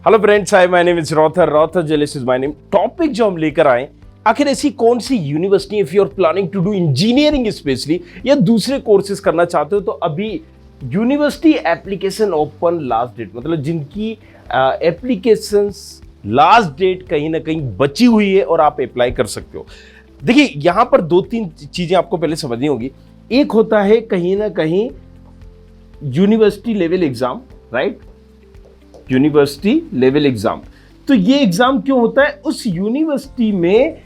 Hello friends, hi, my name is रॉथर जेलिस is my name. Topic जो हम लेकर आए, आखिर ऐसी कौन सी university, if you are planning to do engineering specially या दूसरे कोर्सेज करना चाहते हो, तो अभी university application open last date, मतलब जिनकी एप्लीकेशंस लास्ट डेट कहीं ना कहीं बची हुई है और आप अप्लाई कर सकते हो। देखिए, यहां पर दो तीन चीजें आपको पहले समझनी होगी। एक होता है कहीं ना कहीं university level exam, right, university level exam. तो ये एग्जाम क्यों होता है? उस यूनिवर्सिटी में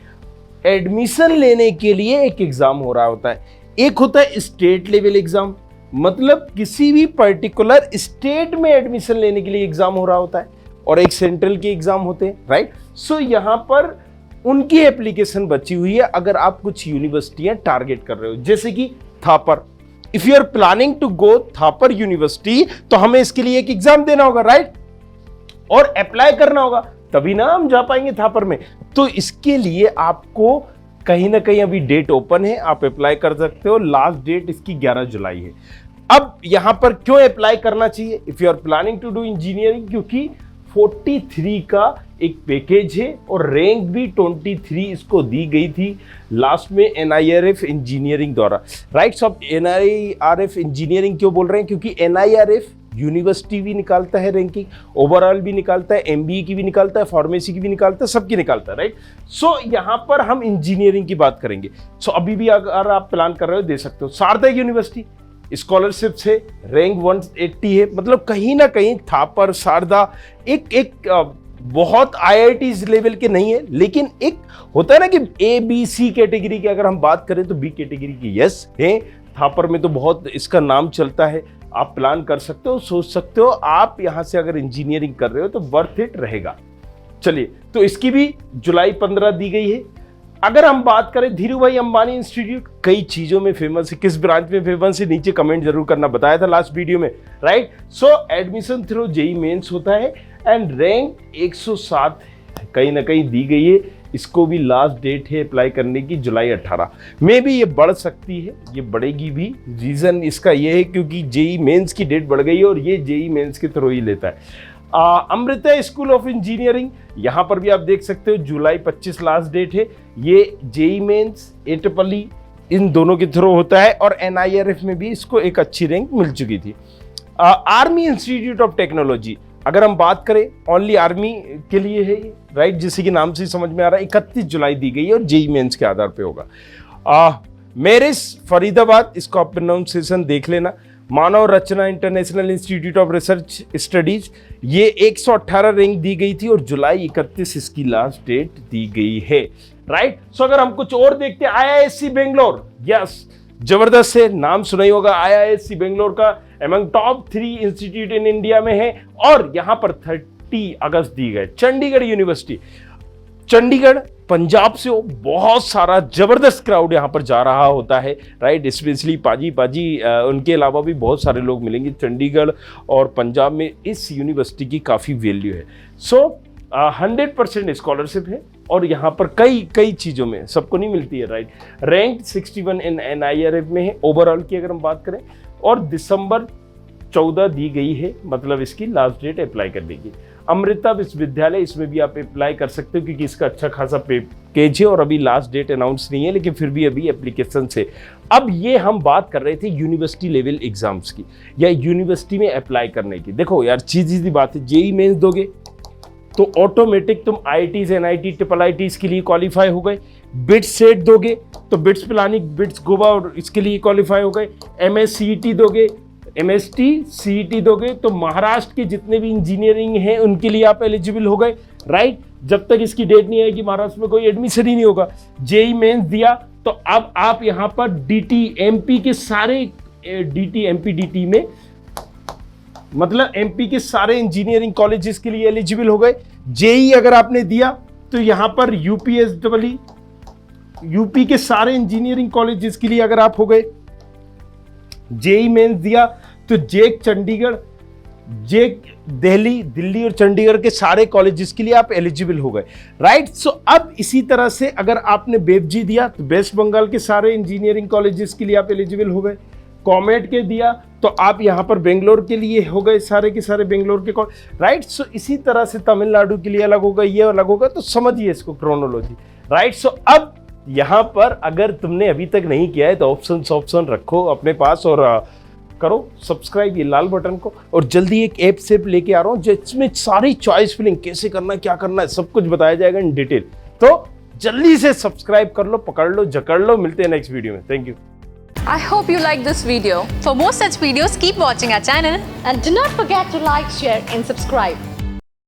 एडमिशन लेने के लिए एक एग्जाम हो रहा होता है। एक होता है स्टेट लेवल एग्जाम, मतलब किसी भी पर्टिकुलर स्टेट में एडमिशन लेने के लिए एग्जाम हो रहा होता है, और एक सेंट्रल के एग्जाम होते हैं, राइट। सो यहां पर उनकी एप्लीकेशन बची हुई है अगर आप कुछ यूनिवर्सिटियां टारगेट कर रहे हो, जैसे कि Thapar. If you are planning to go Thapar university, तो हमें इसके लिए एक एग्जाम देना होगा, राइट, और अप्लाई करना होगा, तभी ना हम जा पाएंगे थापर में। तो इसके लिए आपको कहीं ना कहीं अभी डेट ओपन है, आप अप्लाई कर सकते हो। लास्ट डेट इसकी 11 जुलाई है। अब यहां पर क्यों अप्लाई करना चाहिए if you are planning to do engineering? क्योंकि 43 का एक पैकेज है और रैंक भी 23 इसको दी गई थी लास्ट में NIRF इंजीनियरिंग द्वारा, राइट। सब NIRF इंजीनियरिंग क्यों बोल रहे हैं? क्योंकि NIRF यूनिवर्सिटी भी निकालता है रैंकिंग, ओवरऑल भी निकालता है, MBA की भी निकालता है, फार्मेसी की भी निकालता है, सबकी निकालता है, राइट। सो यहां पर हम इंजीनियरिंग की बात करेंगे। सो अभी भी अगर आप प्लान कर रहे हो, दे सकते हो। सारदा यूनिवर्सिटी स्कॉलरशिप से रैंक 180 है, मतलब कहीं ना कहीं थापर, सारदा एक बहुत IIT लेवल के नहीं है, लेकिन एक होता है ना कि ABC कैटेगरी की अगर हम बात करें तो B कैटेगरी की यस है। थापर में तो बहुत इसका नाम चलता है। आप प्लान कर सकते हो, सोच सकते हो, आप यहां से अगर इंजीनियरिंग कर रहे हो तो वर्थ इट रहेगा। चलिए, तो इसकी भी जुलाई 15 दी गई है। अगर हम बात करें धीरू भाई अंबानी इंस्टीट्यूट, कई चीजों में फेमस है, किस ब्रांच में फेमस है नीचे कमेंट जरूर करना, बताया था लास्ट वीडियो में, राइट। सो एडमिशन थ्रू JEE मेंस होता है एंड रैंक 107 कहीं ना कहीं दी गई है। इसको भी लास्ट डेट है अप्लाई करने की जुलाई 18 में भी। ये बढ़ सकती है, ये बढ़ेगी भी। रीजन इसका ये है क्योंकि JEE मेंस की डेट बढ़ गई है और ये JEE मेंस के थ्रू ही लेता है। अमृता स्कूल ऑफ इंजीनियरिंग, यहां पर भी आप देख सकते हो जुलाई 25 लास्ट डेट है। ये JEE मेंस, AEEE इन दोनों के थ्रू होता है और NIRF में भी इसको एक अच्छी रैंक मिल चुकी थी। आर्मी इंस्टीट्यूट ऑफ टेक्नोलॉजी, अगर हम बात करें ओनली आर्मी के लिए है ये, राइट, जिससे कि नाम से समझ में आ रहा है। 31 जुलाई दी गई है और JEE मेंस के आधार पे होगा। मेरिस फरीदाबाद, इसको आप प्रोनाउंसिएशन देख लेना। Manav Rachna international institute of research studies, ये 118 रैंक दी गई थी और जुलाई 31 इसकी लास्ट डेट दी गई है, राइट। सो अगर हम कुछ और देखते हैं, IISc बेंगलोर, यस, जबरदस्त है, नाम सुना ही होगा। IISc बेंगलोर का among top 3 institute in India में है और यहां पर 30 अगस्त दी गए। चंडीगढ़ यूनिवर्सिटी, चंडीगढ़ पंजाब से हो, बहुत सारा जबरदस्त क्राउड यहां पर जा रहा होता है, राइट। स्पेशली पाजी उनके अलावा भी बहुत सारे लोग मिलेंगे। चंडीगढ़ और पंजाब में इस यूनिवर्सिटी की काफ़ी वैल्यू है। सो 100% स्कॉलरशिप है और यहाँ पर कई चीज़ों में, सबको नहीं मिलती है, राइट। रैंक 61 इन NIRF में है ओवरऑल की अगर हम बात करें, और दिसंबर 14 दी गई है, मतलब इसकी लास्ट डेट अप्लाई करने की। अमृता विश्वविद्यालय, इसमें भी आप अप्लाई कर सकते हो क्योंकि इसका अच्छा खासा पैकेज है और अभी लास्ट डेट अनाउंस नहीं है, लेकिन फिर भी अभी एप्लीकेशन से। अब ये हम बात कर रहे थे यूनिवर्सिटी लेवल एग्जाम्स की या यूनिवर्सिटी में अप्लाई करने की। देखो यार, सीधी बात है, JEE मेंस दोगे तो ऑटोमेटिक तुम IITs, NIT, IIITs के लिए क्वालिफाई हो गए। बिट्स सेट दोगे तो बिट्स प्लानिंग, बिट्स गोवा और इसके लिए क्वालिफाई हो गए। MS CET दोगे, MST CET दोगे तो महाराष्ट्र के जितने भी इंजीनियरिंग हैं उनके लिए आप एलिजिबल हो गए, राइट। जब तक इसकी डेट नहीं आएगी महाराष्ट्र में कोई एडमिशन ही नहीं होगा। JEE मेंस दिया तो अब आप यहाँ पर DT MP के सारे DT MP DT में, मतलब MP के सारे इंजीनियरिंग कॉलेजेस के लिए एलिजिबल हो गए। JEE अगर आपने दिया तो यहां पर UP के सारे इंजीनियरिंग कॉलेजेस के लिए अगर आप हो गए। JEE मेंस दिया तो JEC चंडीगढ़, JEC दिल्ली और चंडीगढ़ के सारे कॉलेजेस के लिए आप एलिजिबल हो गए, राइट। सो अब इसी तरह से अगर आपने BEPG दिया तो वेस्ट बंगाल के सारे इंजीनियरिंग कॉलेजेस के लिए आप एलिजिबल हो गए। कॉमेट के दिया तो आप यहाँ पर बेंगलोर के लिए हो गए सारे के सारे बेंगलोर के कॉल, राइट। सो इसी तरह से तमिलनाडु के लिए अलग होगा, ये अलग होगा, तो समझिए इसको क्रोनोलॉजी, राइट। सो अब यहाँ पर अगर तुमने अभी तक नहीं किया है तो ऑप्शन रखो अपने पास और करो सब्सक्राइब ये लाल बटन को, और जल्दी एक ऐप से लेके आ रहा हूँ जिसमें सारी चॉइस फिलिंग कैसे करना है, क्या करना है, सब कुछ बताया जाएगा इन डिटेल। तो जल्दी से सब्सक्राइब कर लो, पकड़ लो, जकड़ लो। मिलते हैं नेक्स्ट वीडियो में। Thank you. I hope you like this video. For more such videos, keep watching our channel. And do not forget to like, share and subscribe.